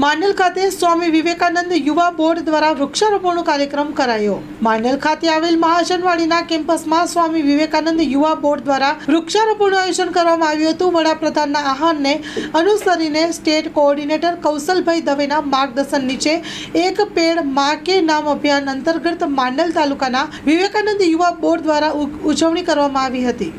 માંડલ ખાતે સ્વામી વિવેકાનંદ યુવા બોર્ડ દ્વારા વૃક્ષારોપણનો કાર્યક્રમ કરાયો। માંડલ ખાતે આવેલ મહાજનવાડીના કેમ્પસમાં સ્વામી વિવેકાનંદ યુવા બોર્ડ દ્વારા વૃક્ષારોપણનું આયોજન કરવામાં આવ્યું હતું। વડાપ્રધાનના આહવાનને અનુસરીને સ્ટેટ કોઓર્ડિનેટર કૌશલભાઈ દવેના માર્ગદર્શન નીચે એક પેડ માં કે નામ અભિયાન અંતર્ગત માંડલ તાલુકાના વિવેકાનંદ યુવા બોર્ડ દ્વારા ઉજવણી કરવામાં આવી હતી।